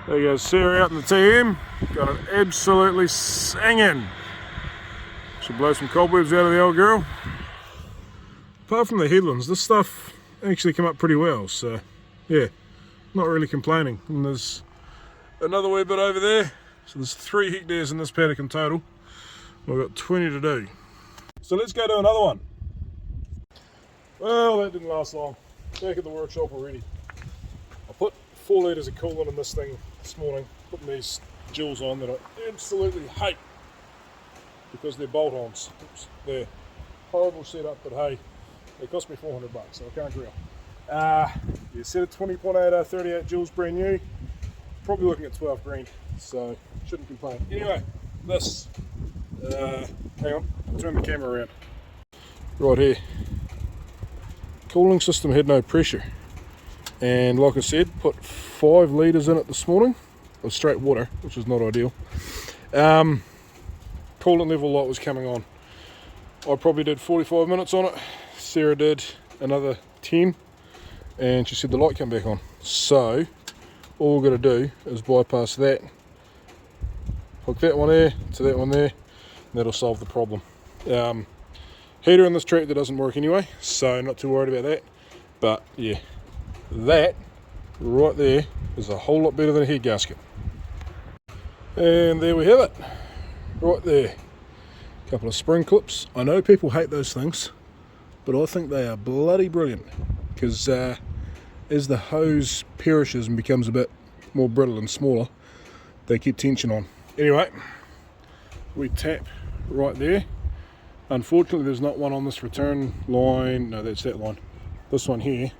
There goes Sarah out in the TM. Got it absolutely singing. Should blow some cobwebs out of the old girl. Apart from the headlands, this stuff actually came up pretty well, so yeah, not really complaining. And there's another wee bit over there, so there's 3 hectares in this paddock in total. We've got 20 to do. So let's go do another one. Well, that didn't last long. Back at the workshop already. I put 4 litres of coolant in this thing this morning, putting these jewels on that I absolutely hate because they're bolt-ons. Oops, they're horrible setup, but hey, they cost me $400, so I can't grill. Yeah, set of 20.8 38 joules, brand new. Probably looking at 12 grand, so shouldn't complain. Anyway, this. Hang on, I'll turn the camera around. Right here. Cooling system had no pressure, and like I said, put 5 litres in it this morning of straight water, which is not ideal. Coolant level light was coming on. I probably did 45 minutes on it. Sarah did another 10, and she said the light came back on. So all we're going to do is bypass that, hook that one there to that one there, and that'll solve the problem. Heater in this tractor doesn't work anyway, so not too worried about that. But yeah, that right there is a whole lot better than a head gasket. And there we have it, right there. Couple of spring clips. I know people hate those things, but I think they are bloody brilliant, because as the hose perishes and becomes a bit more brittle and smaller, they keep tension on. Anyway, we tap right there. Unfortunately, there's not one on this return line. No, that's that line. This one here.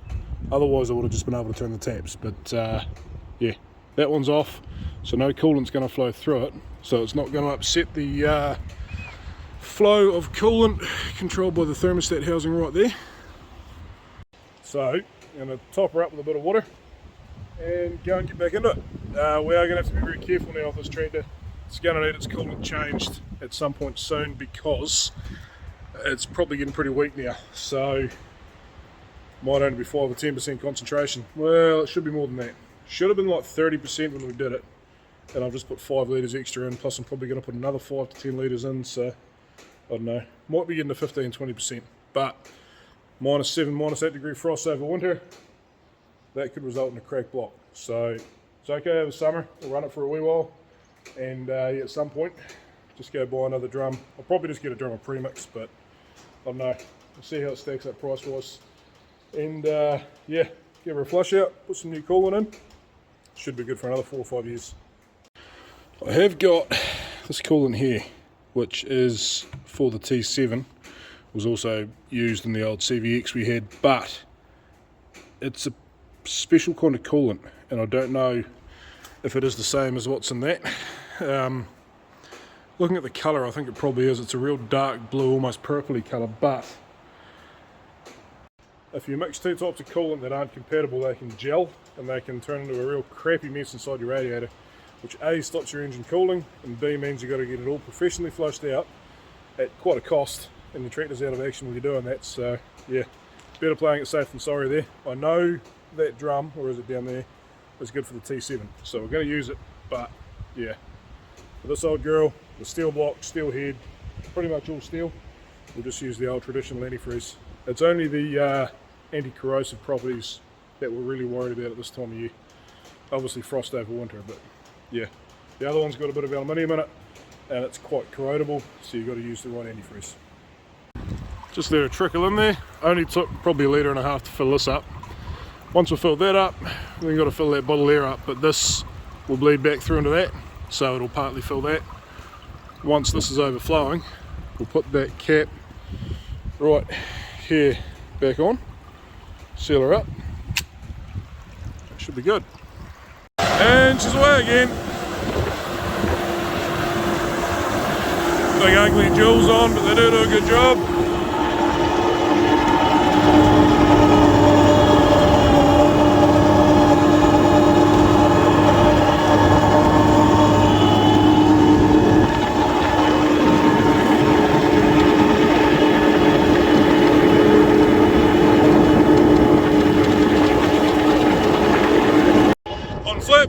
Otherwise, I would have just been able to turn the taps. But yeah, that one's off, so no coolant's going to flow through it. So it's not going to upset the flow of coolant controlled by the thermostat housing right there. So I'm going to top her up with a bit of water and go and get back into it. We are going to have to be very careful now with this tractor. It's going to need its coolant changed at some point soon, because it's probably getting pretty weak now. So might only be 5 or 10% concentration. Well, it should be more than that. Should have been like 30% when we did it, and I've just put 5 litres extra in, plus I'm probably going to put another 5 to 10 litres in, so I don't know, might be getting to 15-20%, but -7, -8 degree frost over winter, that could result in a cracked block. So it's okay over summer. We'll run it for a wee while, and yeah, at some point just go buy another drum. I'll probably just get a drum of premix, but I don't know, we'll see how it stacks up price wise. And yeah, give her a flush out, put some new coolant in. Should be good for another 4 or 5 years. I have got this coolant here, which is for the T7. Was also used in the old CVX we had, but it's a special kind of coolant, and I don't know if it is the same as what's in that. Looking at the colour, I think it probably is. It's a real dark blue, almost purpley colour, but if you mix 2 types of coolant that aren't compatible, they can gel, and they can turn into a real crappy mess inside your radiator, which A, stops your engine cooling, and B, means you've got to get it all professionally flushed out at quite a cost, and your tractor's out of action when you're doing that. So yeah, better playing it safe than sorry there. I know that drum, or is it down there, is good for the T7, so we're going to use it. But yeah, for this old girl, the steel block, steel head, pretty much all steel, we'll just use the old traditional antifreeze. It's only the anti-corrosive properties that we're really worried about at this time of year. Obviously frost over winter, but yeah, the other one's got a bit of aluminium in it, and it's quite corrodable, so you've got to use the right antifreeze. Just let it trickle in there. Only took probably 1.5 litres to fill this up. Once we've filled that up, we've got to fill that bottle there up, but this will bleed back through into that, so it'll partly fill that. Once this is overflowing, we'll put that cap right here back on, seal her up. That should be good. And she's away again. Big ugly jewels on, but they do a good job.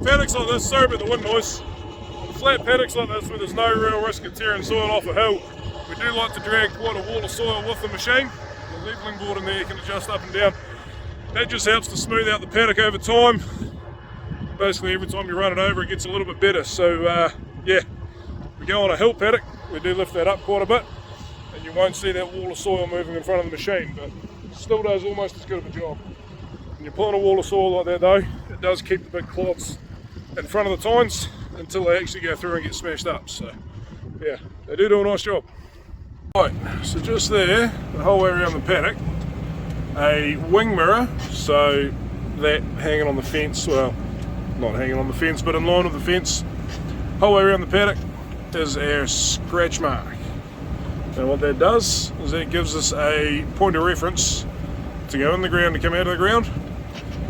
Paddocks like this, sorry about the wind noise. On flat paddocks like this where there's no real risk of tearing soil off a hill, we do like to drag quite a wall of soil with the machine. The levelling board in there you can adjust up and down. That just helps to smooth out the paddock over time. Basically every time you run it over it gets a little bit better. So yeah, we go on a hill paddock, we do lift that up quite a bit, and you won't see that wall of soil moving in front of the machine, but it still does almost as good of a job. When you're pulling a wall of soil like that though, it does keep the big clods in front of the tines until they actually go through and get smashed up. So yeah, they do a nice job. Right, so just there, the whole way around the paddock, a wing mirror, so that hanging on the fence, well, not hanging on the fence, but in line with the fence, whole way around the paddock is our scratch mark. And what that does is that gives us a point of reference to go in the ground to come out of the ground.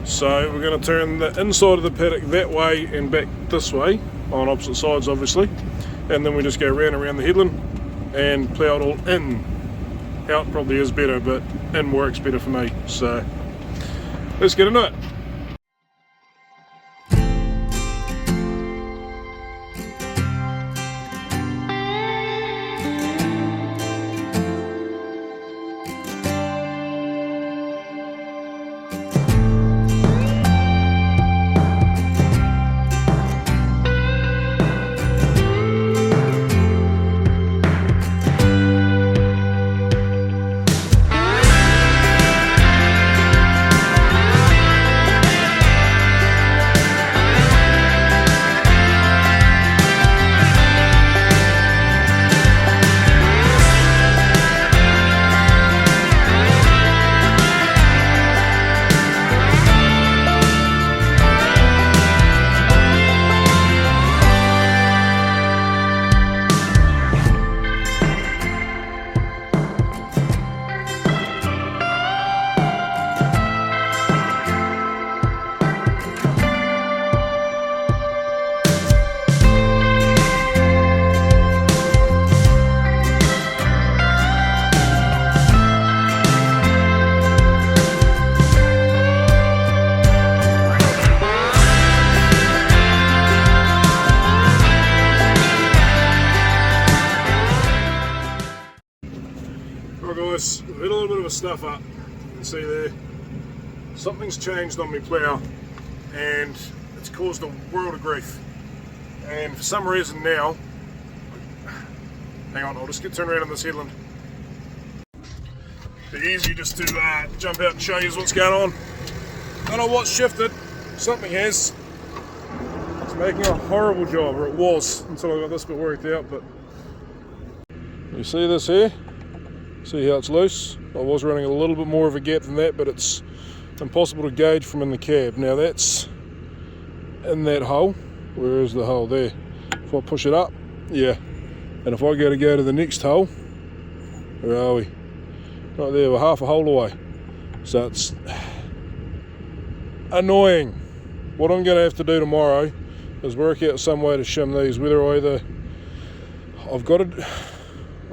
So we're going to turn the inside of the paddock that way and back this way, on opposite sides obviously, and then we just go round and around the headland and plough it all in. Out probably is better, but in works better for me. So let's get into it. Guys, I've hit a little bit of a stuff up, you can see there. Something's changed on my plough and it's caused a world of grief. And for some reason now, hang on, I'll just get turned around in this headland. Be easy just to jump out and show you what's going on. Don't know what's shifted, something has. It's making a horrible job, or it was, until I got this bit worked out. But you see this here? See how it's loose? I was running a little bit more of a gap than that, but it's impossible to gauge from in the cab. Now that's in that hole. Where is the hole? There. If I push it up, yeah. And if I go to the next hole, where are we? Right there, we're half a hole away. So it's annoying. What I'm going to have to do tomorrow is work out some way to shim these. Whether either I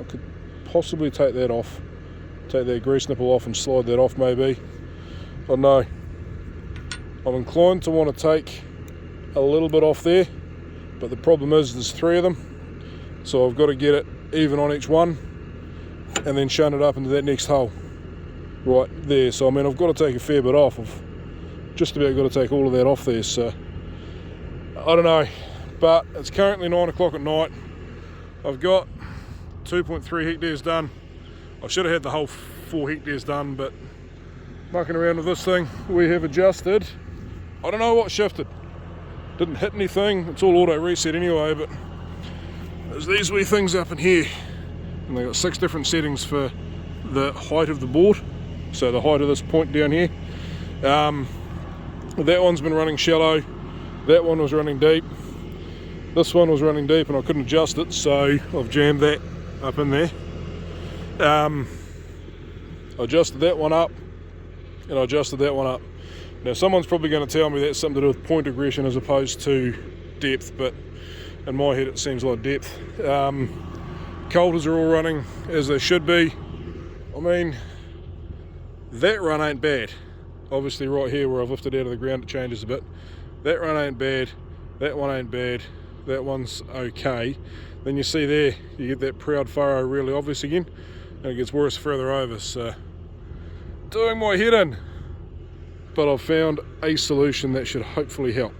could possibly take that off, take that grease nipple off and slide that off maybe. I don't know. I'm inclined to want to take a little bit off there, but the problem is there's 3 of them, so I've got to get it even on each one and then shunt it up into that next hole right there. So I mean, I've got to take a fair bit off. I've just about got to take all of that off there, so I don't know. But it's currently 9 o'clock at night. I've got 2.3 hectares done. I should have had the whole 4 hectares done, but mucking around with this thing, we have adjusted. I don't know what shifted. Didn't hit anything. It's all auto reset anyway, but there's these wee things up in here, and they've got 6 different settings for the height of the board. So the height of this point down here. That one's been running shallow. That one was running deep. This one was running deep and I couldn't adjust it, so I've jammed that up in there. I adjusted that one up and I adjusted that one up. Now someone's probably going to tell me that's something to do with point aggression as opposed to depth, but in my head it seems like depth. Coulters are all running as they should be. I mean, that run ain't bad. Obviously right here where I've lifted out of the ground it changes a bit. That run ain't bad. That one ain't bad. That one's okay. Then you see there, you get that proud furrow really obvious again, and it gets worse further over. So, doing my head in. But I've found a solution that should hopefully help.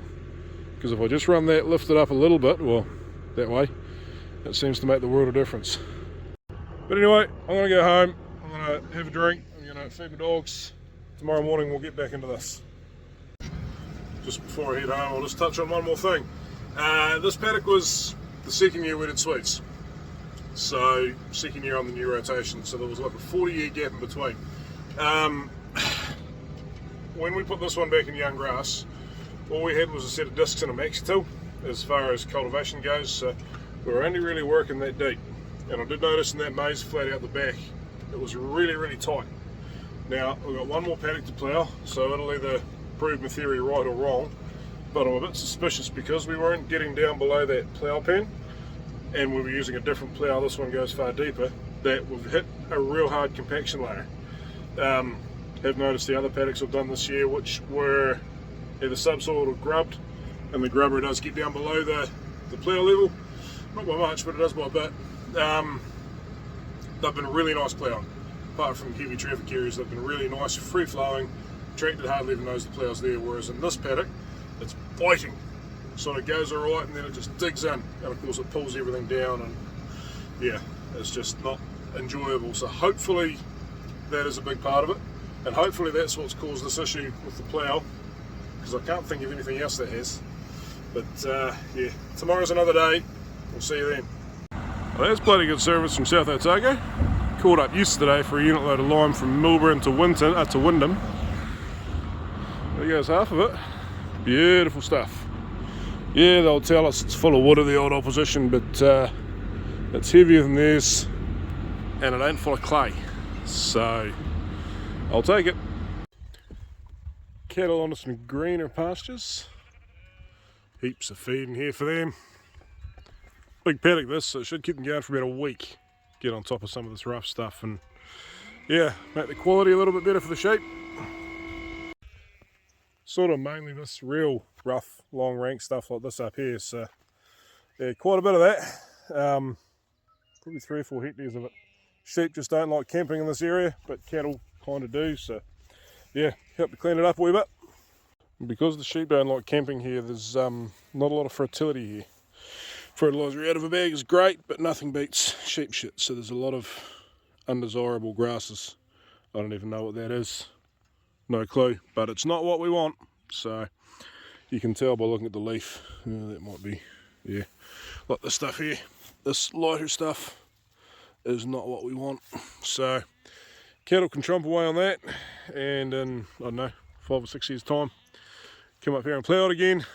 Because if I just run that, lift it up a little bit, well, that way, it seems to make the world of difference. But anyway, I'm going to go home, I'm going to have a drink, I'm going to feed the dogs. Tomorrow morning we'll get back into this. Just before I head home, I'll just touch on one more thing. This paddock was the second year we did swedes. So, second year on the new rotation, so there was like a 40-year gap in between. When we put this one back in young grass, all we had was a set of discs and a maxi till as far as cultivation goes, so we were only really working that deep. And I did notice in that maze flat out the back, it was really, really tight. Now, we've got one more paddock to plough, so it'll either prove my theory right or wrong, but I'm a bit suspicious because we weren't getting down below that plough pan, and we were using a different plough, this one goes far deeper, that we've hit a real hard compaction layer. Have noticed the other paddocks I've done this year, which were either subsoiled or grubbed, and the grubber does get down below the plough level, not by much, but it does by a bit. They've been really nice ploughing. Apart from heavy traffic areas, they've been really nice, free flowing. Tractor hardly even knows the plough's there, whereas in this paddock, it's biting. Sort of goes alright and then it just digs in, and of course it pulls everything down, and yeah, it's just not enjoyable. So hopefully that is a big part of it, and hopefully that's what's caused this issue with the plough, because I can't think of anything else that has. But yeah, tomorrow's another day. We'll see you then. Well, that's bloody good service from South Otago. Called up yesterday for a unit load of lime from Milburn to Wyndham. There goes half of it. Beautiful stuff. Yeah, they'll tell us it's full of wood of the old opposition, but it's heavier than theirs, and it ain't full of clay. So I'll take it. Cattle onto some greener pastures. Heaps of feed in here for them. Big paddock this, so it should keep them going for about a week. Get on top of some of this rough stuff and yeah, make the quality a little bit better for the sheep. Sort of mainly this real rough, long rank stuff like this up here, so yeah, quite a bit of that. Probably 3 or 4 hectares of it. Sheep just don't like camping in this area, but cattle kind of do, so yeah, help to clean it up a wee bit. And because the sheep don't like camping here, there's not a lot of fertility here. Fertiliser out of a bag is great, but nothing beats sheep shit, so there's a lot of undesirable grasses. I don't even know what that is, no clue, but it's not what we want, so you can tell by looking at the leaf. That might be, yeah, like this stuff here, this lighter stuff is not what we want. So cattle can tromp away on that, and in, I don't know, 5 or 6 years time, come up here and plough it again.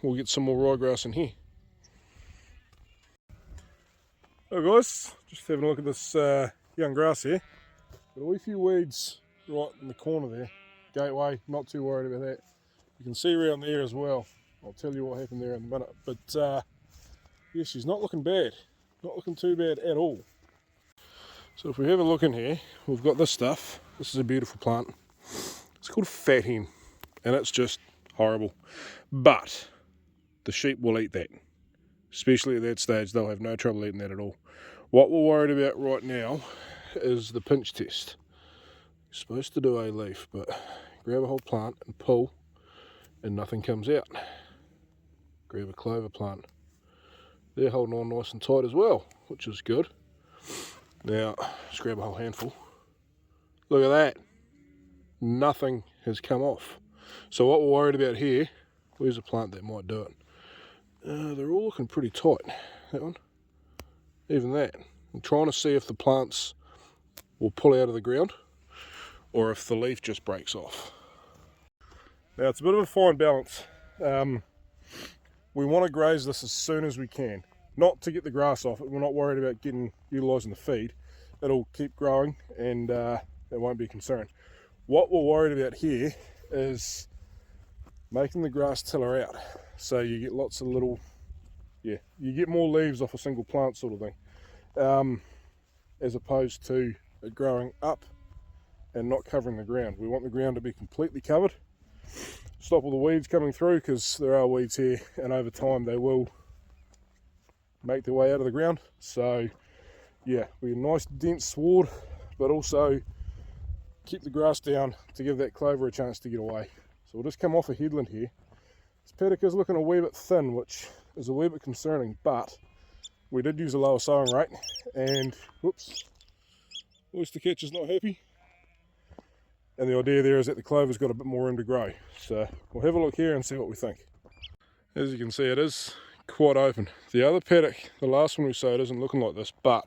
We'll get some more ryegrass in here. Hey guys, just having a look at this young grass here. Got a wee few weeds right in the corner there. Gateway, not too worried about that. You can see around there as well. I'll tell you what happened there in a minute. But yeah, she's not looking bad. Not looking too bad at all. So if we have a look in here, we've got this stuff. This is a beautiful plant. It's called fat hen, and it's just horrible. But the sheep will eat that. Especially at that stage, they'll have no trouble eating that at all. What we're worried about right now is the pinch test. You're supposed to do a leaf, but grab a whole plant and pull, and nothing comes out. Grab a clover plant. They're holding on nice and tight as well, which is good. Now, just grab a whole handful. Look at that. Nothing has come off. So what we're worried about here, where's a plant that might do it? They're all looking pretty tight. That one, even that. I'm trying to see if the plants will pull out of the ground or if the leaf just breaks off. Now it's a bit of a fine balance. We want to graze this as soon as we can, not to get the grass off it. We're not worried about utilising the feed. It'll keep growing, and that won't be a concern. What we're worried about here is making the grass tiller out, so you get lots of little, yeah, you get more leaves off a single plant sort of thing, as opposed to it growing up and not covering the ground. We want the ground to be completely covered. stop all the weeds coming through, because there are weeds here and over time they will make their way out of the ground. So yeah, we have nice dense sward, but also keep the grass down to give that clover a chance to get away. So we'll just come off a headland here. This paddock is looking a wee bit thin, which is a wee bit concerning, but we did use a lower sowing rate, and whoops, oyster catcher's not happy. And the idea there is that the clover's got a bit more room to grow. So we'll have a look here and see what we think. As you can see, it is quite open. The other paddock, the last one we sowed, isn't looking like this, but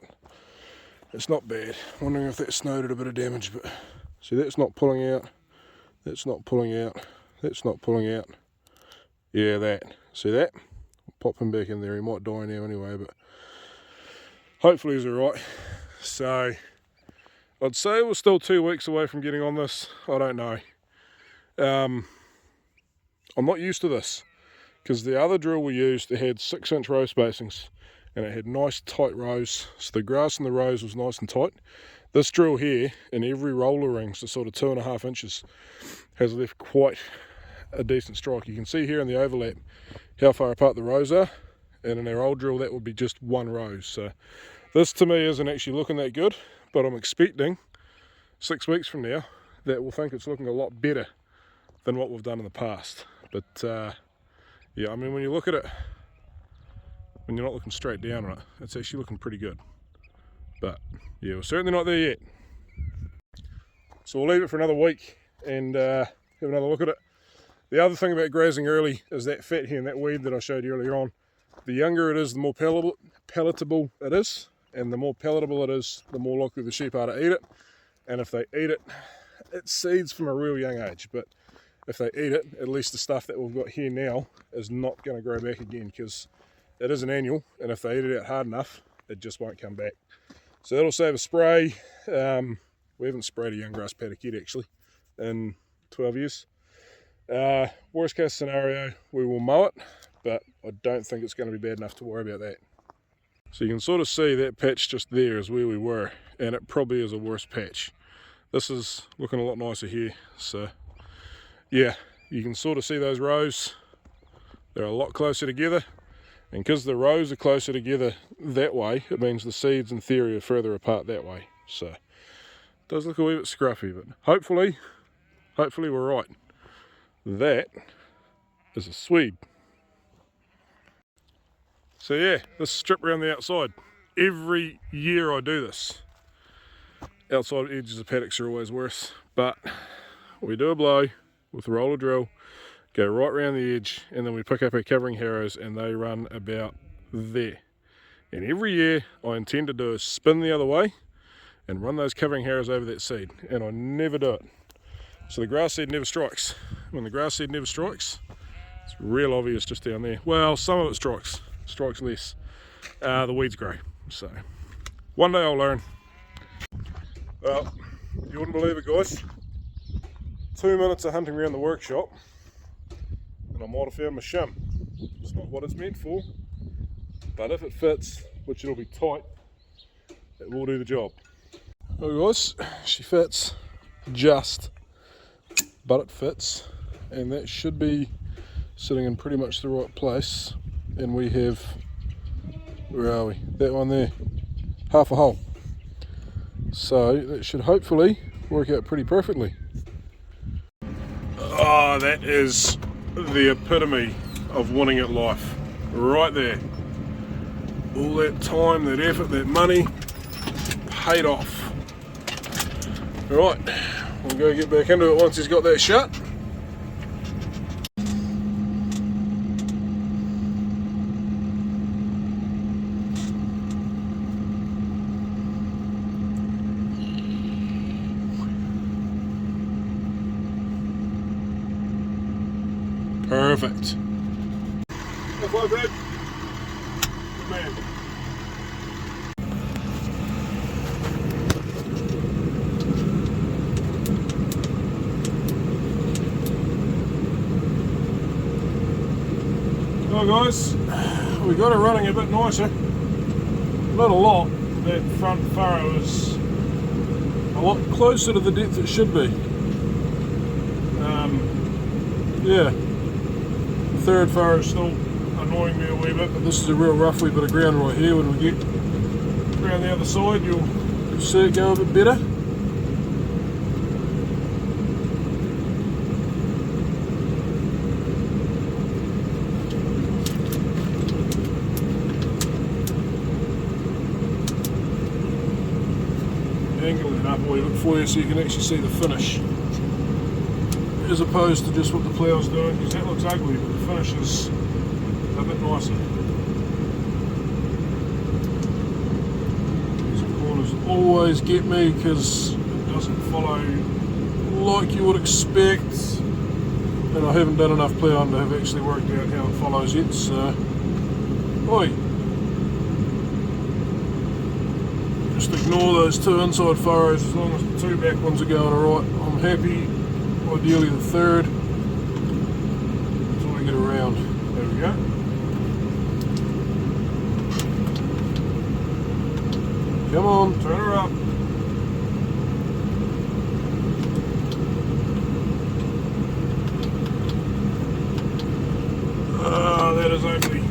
it's not bad. Wondering if that snow did a bit of damage, but see, that's not pulling out, that's not pulling out, that's not pulling out. Yeah, that. See that? I'll pop him back in there. He might die now anyway, but hopefully he's alright. So I'd say we're still 2 weeks away from getting on this. I don't know. I'm not used to this, because the other drill we used, it had 6-inch row spacings and it had nice tight rows, so the grass in the rows was nice and tight. This drill here, in every roller rings, the sort of 2.5 inches, has left quite a decent strike. You can see here in the overlap how far apart the rows are, and in our old drill that would be just one row. So this to me isn't actually looking that good, but I'm expecting 6 weeks from now that we'll think it's looking a lot better than what we've done in the past. But yeah, I mean, when you look at it, when you're not looking straight down on it, it's actually looking pretty good. But yeah, we're certainly not there yet. So we'll leave it for another week and have another look at it. The other thing about grazing early is that fat here and that weed that I showed you earlier on. The younger it is, the more palatable it is, and the more palatable it is, the more likely the sheep are to eat it. And if they eat it, it seeds from a real young age, but if they eat it, at least the stuff that we've got here now is not going to grow back again, because it is an annual, and if they eat it out hard enough, it just won't come back. So that'll save a spray. We haven't sprayed a young grass paddock yet actually in 12 years. Worst case scenario, we will mow it, but I don't think it's going to be bad enough to worry about that. So you can sort of see that patch just there is where we were, and it probably is a worse patch. This is looking a lot nicer here. So yeah, you can sort of see those rows. They're a lot closer together, and because the rows are closer together that way, it means the seeds in theory are further apart that way. So it does look a wee bit scruffy, but hopefully we're right. That is a Swede. So yeah, this strip around the outside. Every year I do this. Outside edges of paddocks are always worse, but we do a blow with a roller drill, go right around the edge, and then we pick up our covering harrows and they run about there. And every year I intend to do is spin the other way and run those covering harrows over that seed, and I never do it. So the grass seed never strikes. When the grass seed never strikes, it's real obvious just down there. Well, some of it strikes less. The weeds grow. So one day I'll learn. Well, you wouldn't believe it, guys. 2 minutes of hunting around the workshop and I might have found my shim. It's not what it's meant for, but if it fits, which it'll be tight, it will do the job. Well guys, she fits just, but it fits, and that should be sitting in pretty much the right place. And we have, where are we? That one there, half a hole. So that should hopefully work out pretty perfectly. Oh, that is the epitome of winning at life. Right there. All that time, that effort, that money paid off. Alright, we'll go get back into it once he's got that shut. Perfect. That's all good. Good man. Well guys, we got it running a bit nicer. Not a lot. That front furrow is a lot closer to the depth it should be. yeah, the third furrow is still annoying me a wee bit, but this is a real rough wee bit of ground right here. When we get around the other side, you'll see it go a bit better. Angle it up a wee bit for you so you can actually see the finish, as opposed to just what the plough's doing, because that looks ugly, but the finish is a bit nicer. These corners always get me because it doesn't follow like you would expect, and I haven't done enough ploughing to have actually worked out how it follows yet, so oi. Just ignore those two inside furrows as long as the two back ones are going alright. I'm happy, ideally the third, until we get around. There we go. Come on, turn her up. Ah, that is ugly.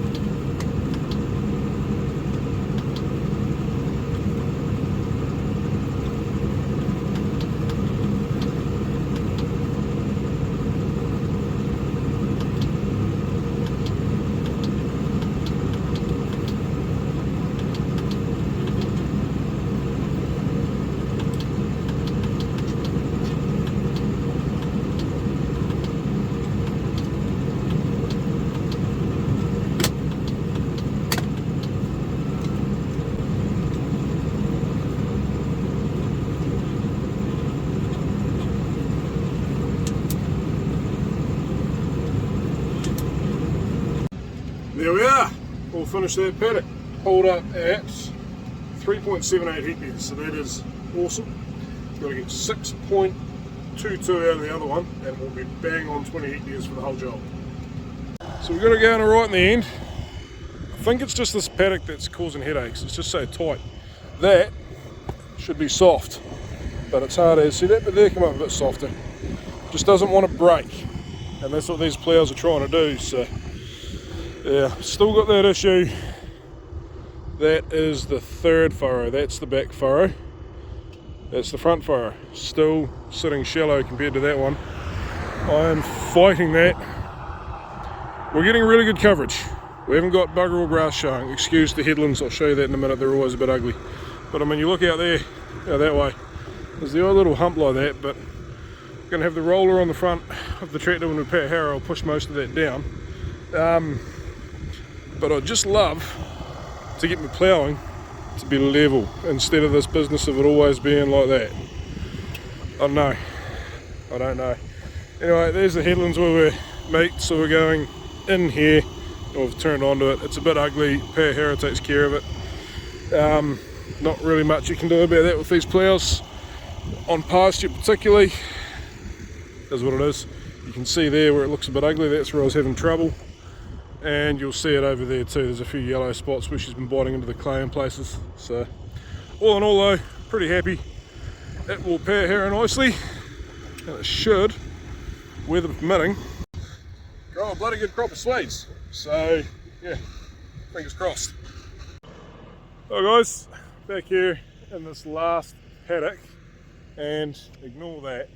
There we are, we'll finish that paddock. Pulled up at 3.78 hectares, so that is awesome. Got to get 6.22 out of the other one, and we'll be bang on 20 hectares for the whole job. So we've got to go on right in the end. I think it's just this paddock that's causing headaches, it's just so tight. That should be soft, but it's hard as, see that bit there come up a bit softer. Just doesn't want to break, and that's what these ploughs are trying to do, so. Yeah, still got that issue. That is the third furrow, that's the back furrow. That's the front furrow, still sitting shallow compared to that one. I am fighting that. We're getting really good coverage. We haven't got bugger all grass showing. Excuse the headlands, I'll show you that in a minute, they're always a bit ugly. But I mean, you look out there, that way, there's the odd little hump like that, but I'm going to have the roller on the front of the tractor when we pat harrow, I'll push most of that down. But I'd just love to get my ploughing to be level instead of this business of it always being like that. I don't know. Anyway, there's the headlands where we're meet, so we're going in here. We've turned onto it. It's a bit ugly, Pat Harrow takes care of it. Not really much you can do about that with these ploughs. On pasture particularly, is what it is. You can see there where it looks a bit ugly, that's where I was having trouble. And you'll see it over there too, there's a few yellow spots where she's been biting into the clay in places. So all in all though, pretty happy. It will pair here nicely, and it should, weather permitting, grow a bloody good crop of swedes. So yeah, fingers crossed. Hi guys, back here in this last paddock, and ignore that.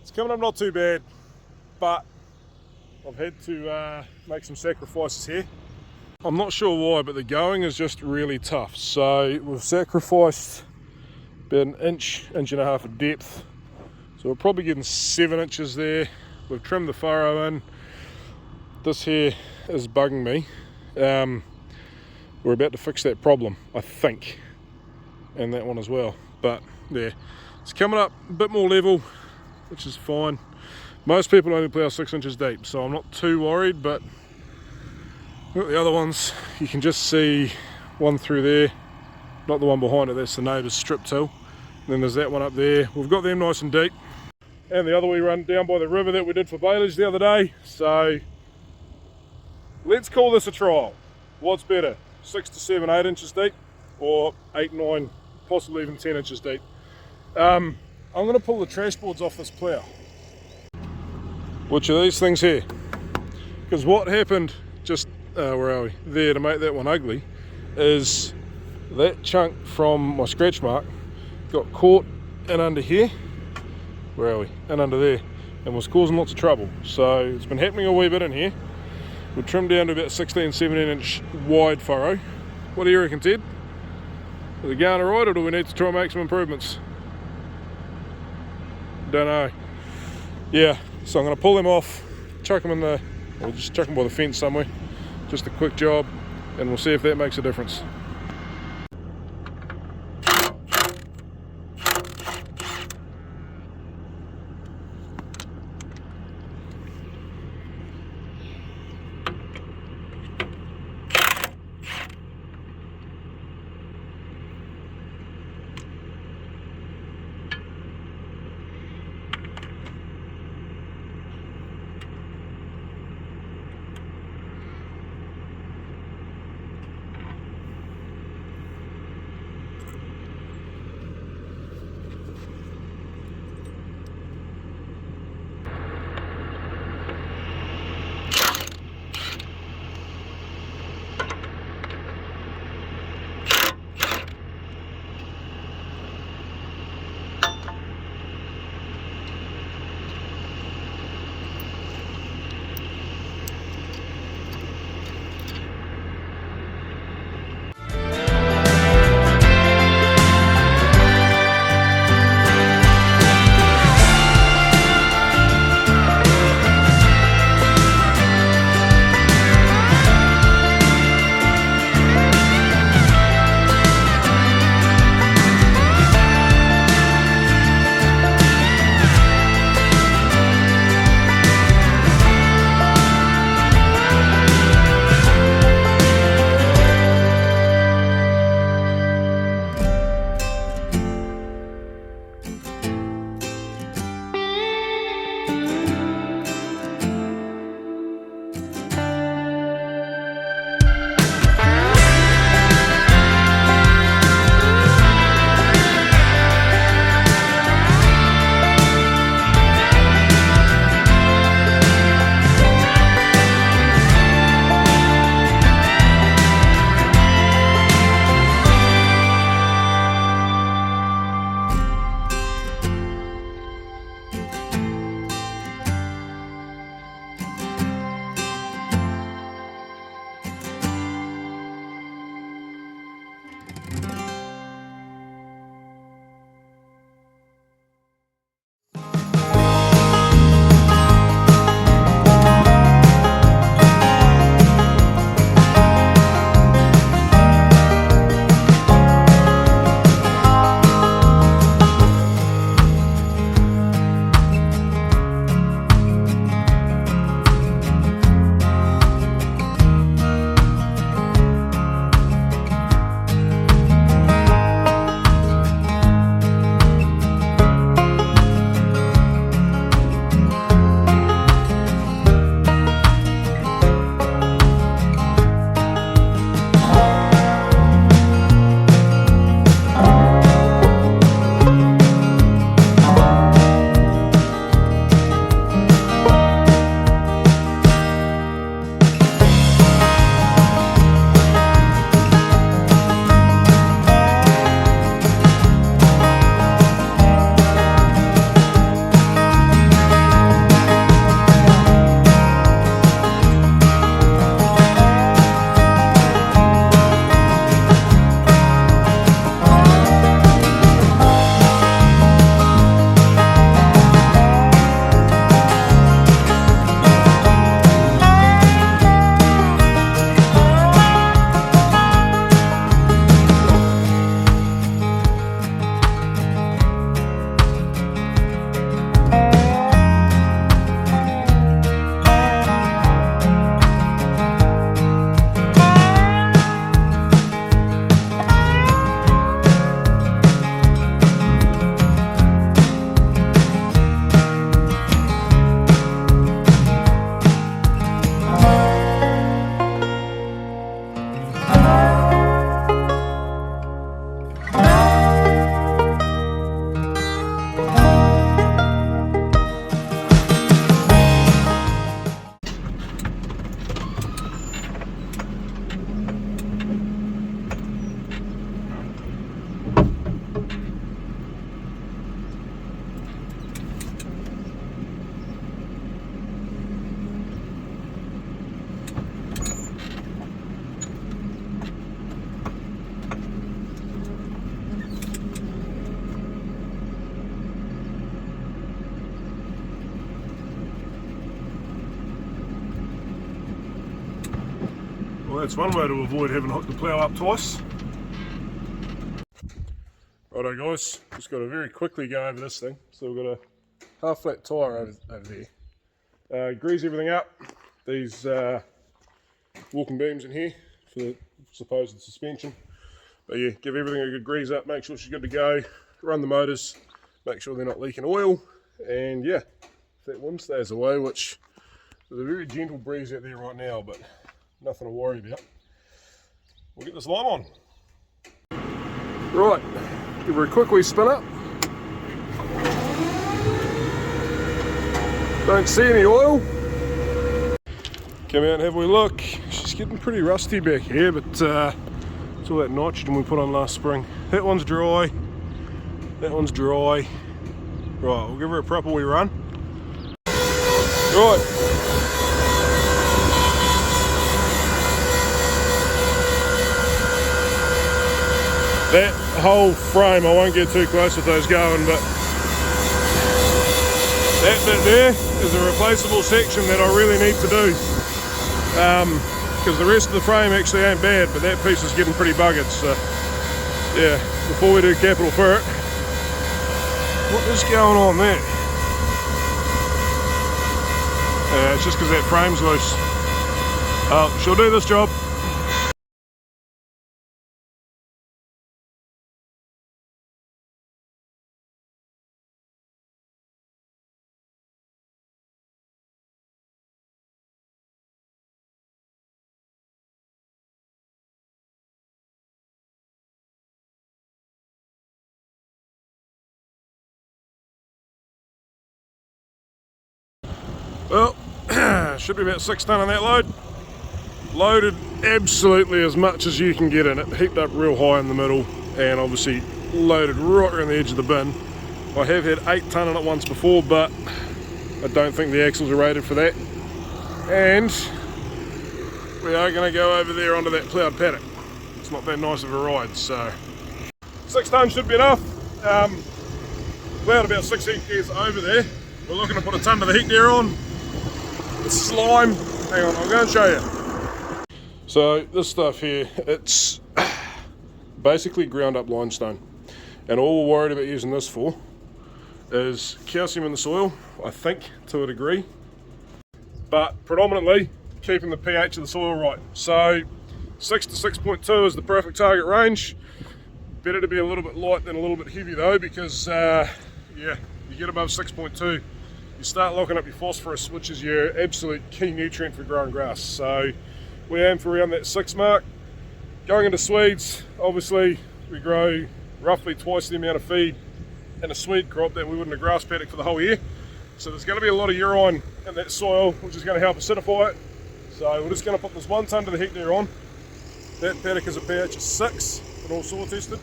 It's coming up not too bad, but I've had to make some sacrifices here. I'm not sure why, but the going is just really tough. So we've sacrificed about an inch and a half of depth. So we're probably getting 7 inches there. We've trimmed the furrow in. This here is bugging me. We're about to fix that problem, I think, and that one as well. But yeah, it's coming up a bit more level, which is fine. Most people only plough 6 inches deep, so I'm not too worried, but the other ones, you can just see one through there, not the one behind it, that's the neighbour's strip till. And then there's that one up there. We've got them nice and deep. And the other we run down by the river that we did for baleage the other day. So let's call this a trial. What's better, 6 to 7, 8 inches deep, or 8, 9, possibly even 10 inches deep? I'm going to pull the trash boards off this plough. which are these things here. Because what happened just, where are we, there, to make that one ugly, is that chunk from my scratch mark got caught in under here, where are we, in under there, and was causing lots of trouble. So it's been happening a wee bit in here. We'll trim down to about 16, 17 inch wide furrow. What do you reckon, Ted? Is it going alright, or do we need to try and make some improvements? Don't know. Yeah, so I'm going to pull them off, chuck them in the, or just chuck them by the fence somewhere. Just a quick job, and we'll see if that makes a difference. Well, that's one way to avoid having to hook the plough up twice. Righto guys, just got to very quickly go over this thing. So we've got a half flat tyre over there. Grease everything up. These walking beams in here for the supposed suspension. But yeah, give everything a good grease up, make sure she's good to go, run the motors, make sure they're not leaking oil, and yeah, if that wind stays away, which there's a very gentle breeze out there right now, but nothing to worry about. We'll get this lime on. Right, give her a quick wee spin up. Don't see any oil. Come out and have a wee look. She's getting pretty rusty back here, but it's all that nitrogen we put on last spring. That one's dry, that one's dry. Right, we'll give her a proper wee run. Right. That whole frame, I won't get too close with those going, but that bit there is a replaceable section that I really need to do. Because the rest of the frame actually ain't bad, but that piece is getting pretty buggered, so yeah, before we do capital for it. What is going on there? It's just because that frame's loose. She'll do this job. Well, should be about 6 tonne on that load. Loaded absolutely as much as you can get in it, heaped up real high in the middle, and obviously loaded right around the edge of the bin. I have had 8 tonne on it once before, but I don't think the axles are rated for that. And we are going to go over there onto that ploughed paddock. It's not that nice of a ride, so 6 tonne should be enough. Ploughed about 6 hectares over there. We're looking to put a tonne of the hectare on. Slime, hang on, I'll go and show you. So this stuff here, it's basically ground up limestone, and all we're worried about using this for is calcium in the soil, I think, to a degree, but predominantly keeping the pH of the soil right. So 6 to 6.2 is the perfect target range. Better to be a little bit light than a little bit heavy though, because yeah, you get above 6.2, you start locking up your phosphorus, which is your absolute key nutrient for growing grass. So we aim for around that 6 mark. Going into Swedes, obviously we grow roughly twice the amount of feed in a Swede crop that we would in a grass paddock for the whole year. So there's going to be a lot of urine in that soil, which is going to help acidify it. So we're just going to put this 1 tonne to the hectare on. That paddock is a pH of 6, and all soil tested.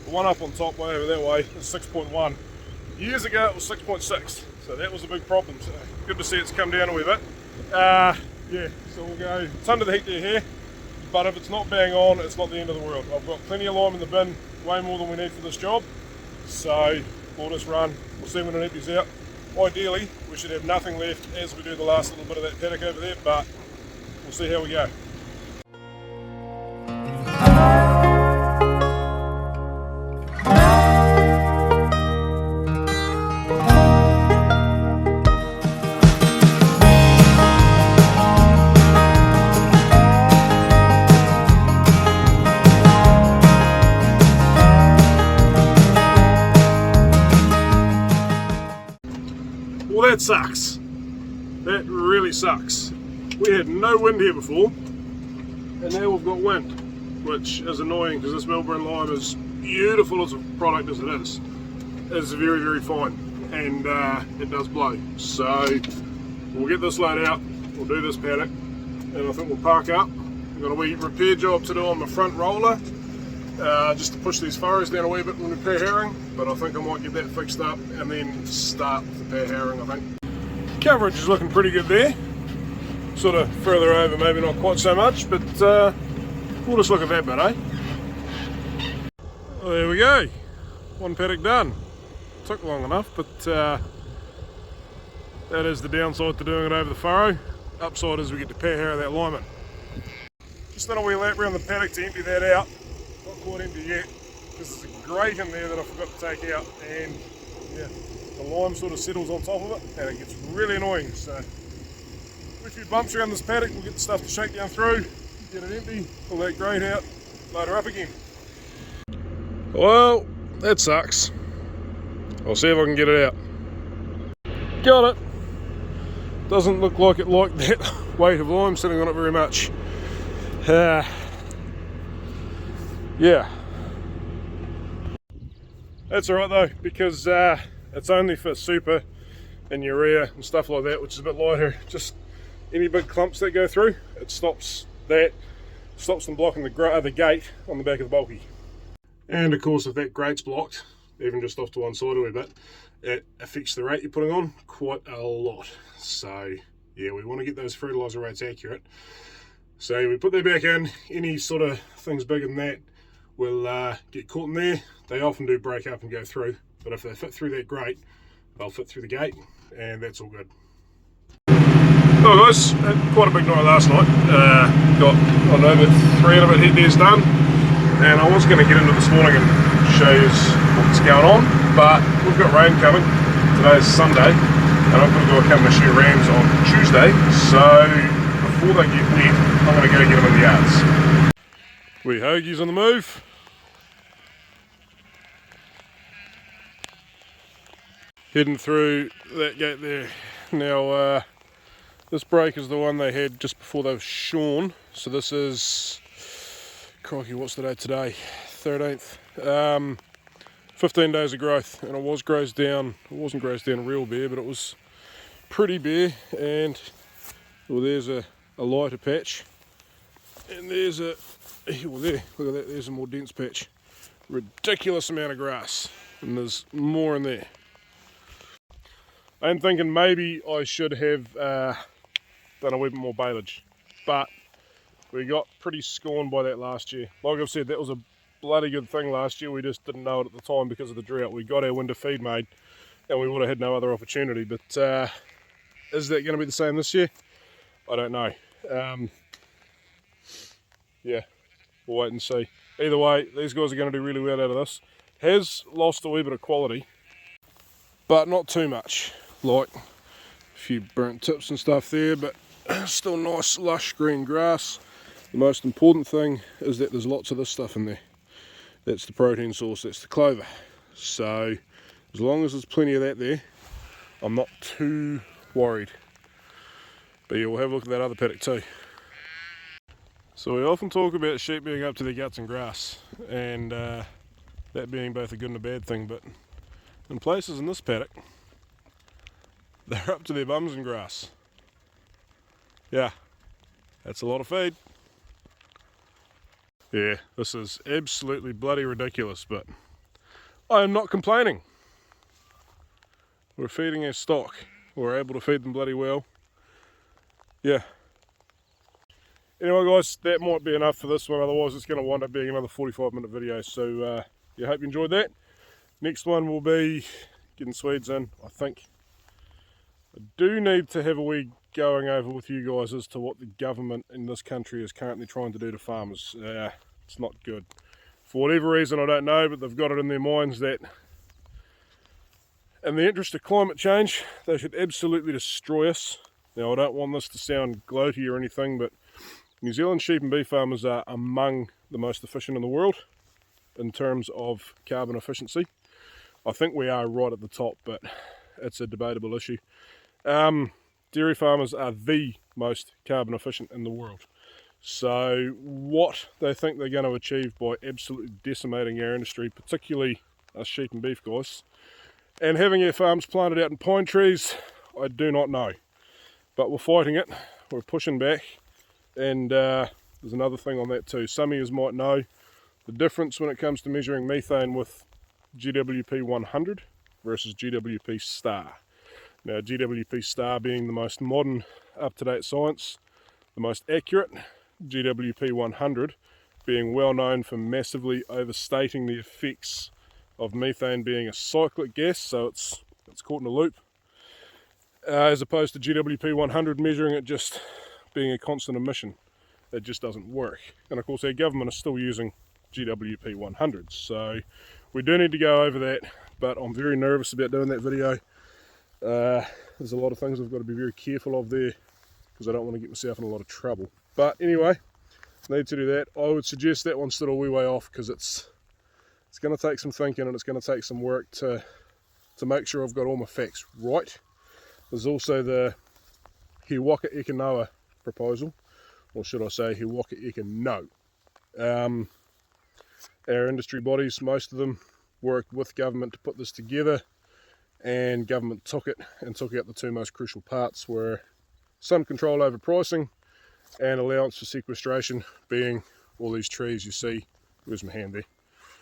The one up on top way over that way is 6.1. Years ago it was 6.6. So that was a big problem, so good to see it's come down a wee bit. Yeah, so we'll go tonne to the hectare here, but if it's not bang on, it's not the end of the world. I've got plenty of lime in the bin, way more than we need for this job, so we'll just run, we'll see when it empties out. Ideally, we should have nothing left as we do the last little bit of that paddock over there, but we'll see how we go. Well, that sucks. That really sucks. We had no wind here before, and now we've got wind, which is annoying because this Melbourne lime, as beautiful as a product as it is very, very fine, and it does blow. So we'll get this load out, we'll do this paddock, and I think we'll park up. We've got a wee repair job to do on the front roller, just to push these furrows down a wee bit when we pair herring, but I think I might get that fixed up and then start with the pair herring, I think. Coverage is looking pretty good there. Sort of further over, maybe not quite so much, but we'll just look at that bit, eh? Well, there we go. 1 paddock done. Took long enough, but that is the downside to doing it over the furrow. Upside is we get to pair harrow that lime in. Just done a wee lap around the paddock to empty that out. Not quite empty yet, because there's a grate in there that I forgot to take out, and yeah, the lime sort of settles on top of it and it gets really annoying. So with a few bumps around this paddock, we'll get the stuff to shake down through, get it empty, pull that grate out, load her up again. Well, that sucks. I'll see if I can get it out. Got it. Doesn't look like it liked that weight of lime sitting on it very much. Yeah. That's alright though, because it's only for super and urea and stuff like that, which is a bit lighter. Just any big clumps that go through, it stops them blocking the gate on the back of the bulky. And of course, if that grate's blocked, even just off to one side a wee bit, it affects the rate you're putting on quite a lot. So yeah, we want to get those fertiliser rates accurate. So we put that back in. Any sort of things bigger than that will get caught in there. They often do break up and go through, but if they fit through that grate, they'll fit through the gate, and that's all good. Well guys, quite a big night last night. Got on over 3 and a bit hectares done, and I was going to get into this morning and show you what's going on, but we've got rain coming. Today's Sunday, and I'm going to go come and shoot rams on Tuesday, so before they get wet, I'm going to go get them in the yards. Wee hoagies on the move. Heading through that gate there. Now this break is the one they had just before they were shorn, so this is, crikey, what's the date today? 13th. 15 days of growth, and it was grazed down. It wasn't grazed down real bare, but it was pretty bare, and well, there's a lighter patch, and there's a, well there, look at that, there's a more dense patch. Ridiculous amount of grass, and there's more in there. I'm thinking maybe I should have done a wee bit more baleage, but we got pretty scorned by that last year. Like I've said, that was a bloody good thing last year. We just didn't know it at the time because of the drought. We got our winter feed made and we would have had no other opportunity, but is that going to be the same this year? I don't know. Yeah, we'll wait and see. Either way, these guys are going to do really well out of this. Has lost a wee bit of quality, but not too much. Like a few burnt tips and stuff there, but still nice lush green grass. The most important thing is that there's lots of this stuff in there. That's the protein source, that's the clover. So as long as there's plenty of that there, I'm not too worried. But yeah, we'll have a look at that other paddock too. So we often talk about sheep being up to their guts in grass, and that being both a good and a bad thing, but in places in this paddock, they're up to their bums in grass. Yeah, that's a lot of feed. Yeah, this is absolutely bloody ridiculous, but I am not complaining. We're feeding our stock. We're able to feed them bloody well. Yeah. Anyway guys, that might be enough for this one, otherwise it's going to wind up being another 45-minute video. So yeah, hope you enjoyed that. Next one will be getting Swedes in, I think. I do need to have a wee going over with you guys as to what the government in this country is currently trying to do to farmers. It's not good. For whatever reason, I don't know, but they've got it in their minds that in the interest of climate change, they should absolutely destroy us. Now, I don't want this to sound gloaty or anything, but New Zealand sheep and beef farmers are among the most efficient in the world in terms of carbon efficiency. I think we are right at the top, but it's a debatable issue. Dairy farmers are the most carbon efficient in the world. So what they think they're going to achieve by absolutely decimating our industry, particularly us sheep and beef guys, and having our farms planted out in pine trees, I do not know. But we're fighting it, we're pushing back, and there's another thing on that too. Some of you might know the difference when it comes to measuring methane with GWP 100 versus GWP star. Now GWP star being the most modern, up-to-date science, the most accurate, GWP 100 being well known for massively overstating the effects of methane being a cyclic gas, so it's caught in a loop, as opposed to GWP 100 measuring it just being a constant emission. it just doesn't work. And of course our government is still using GWP 100s, so we do need to go over that, but I'm very nervous about doing that video. There's a lot of things I've got to be very careful of there, because I don't want to get myself in a lot of trouble. But anyway, need to do that. I would suggest that one's still a wee way off, because it's going to take some thinking and it's going to take some work to make sure I've got all my facts right. There's also the He Waka Eka Noa proposal, or should I say He Waka Eka No. Our industry bodies, most of them, worked with government to put this together, and government took it and took out the two most crucial parts, were some control over pricing and allowance for sequestration, being all these trees you see. Where's my hand there?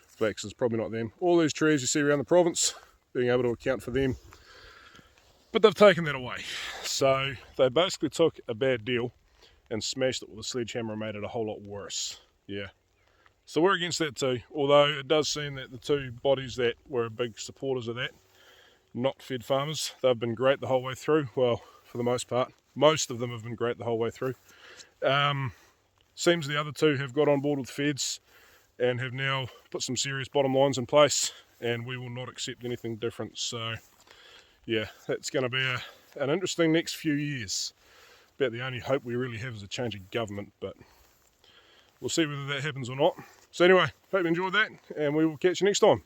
Flex is probably not them. All these trees you see around the province, being able to account for them. But they've taken that away. So they basically took a bad deal and smashed it with a sledgehammer and made it a whole lot worse. Yeah. So we're against that too, although it does seem that the two bodies that were big supporters of that, not Fed farmers, they've been great the whole way through. Well, for the most part, most of them have been great the whole way through. Seems the other two have got on board with Feds and have now put some serious bottom lines in place, and we will not accept anything different. So yeah, that's going to be an interesting next few years. About the only hope we really have is a change of government, but we'll see whether that happens or not. So anyway, hope you enjoyed that, and we will catch you next time.